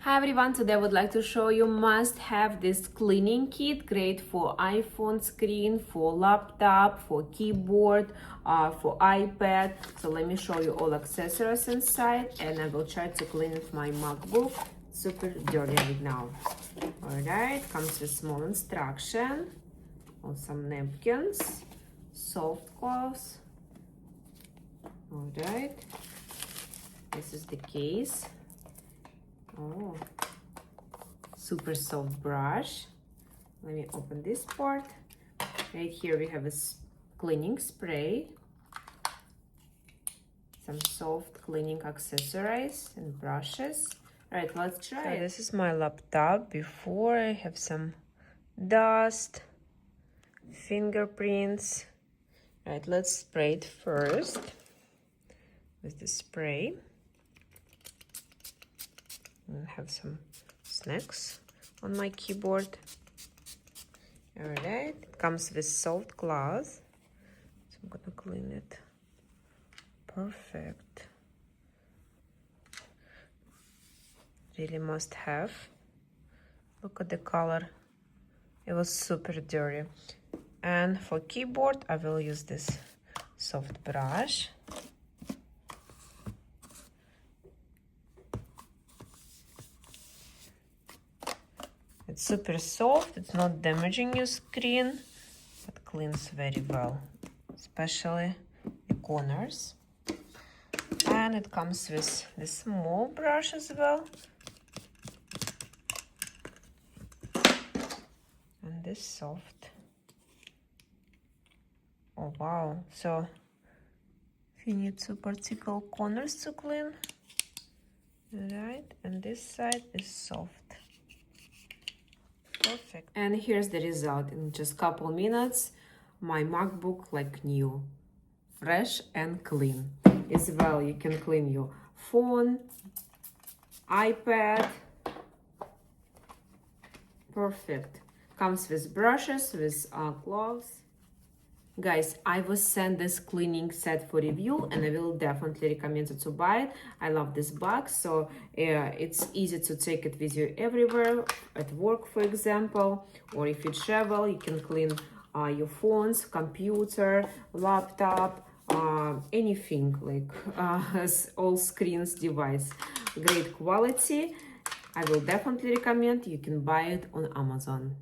Hi everyone, today I would like to show you must have this cleaning kit, great for iPhone screen, for laptop, for keyboard, for iPad. So let me show you all accessories inside and I will try to clean with my MacBook. Super dirty right now. Alright, comes with small instruction, on some napkins, soft cloths. Alright, this is the case. Oh, super soft brush. Let me open this part. Right here we have a cleaning spray, some soft cleaning accessories and brushes. All right, let's try it. This is my laptop. Before I have some dust, fingerprints. All right, let's spray it first with the spray. I have some snacks on my keyboard. All right, it comes with soft cloth, so I'm gonna clean it. Perfect. Really must have. Look at the color. It was super dirty. And for keyboard, I will use this soft brush. It's super soft, it's not damaging your screen, but cleans very well, especially the corners. And it comes with this small brush as well. And this soft. Oh wow, so if you need to particular corners to clean, right, and this side is soft. Perfect. And here's the result. In just couple minutes, my MacBook like new, fresh and clean. As well, you can clean your phone, iPad. Perfect. Comes with brushes, with gloves. Guys, I was sent this cleaning set for review and I will definitely recommend you to buy it. I love this box, so it's easy to take it with you everywhere, at work for example, or if you travel, you can clean your phones, computer, laptop, anything like all screens device. Great quality. I will definitely recommend. You can buy it on Amazon.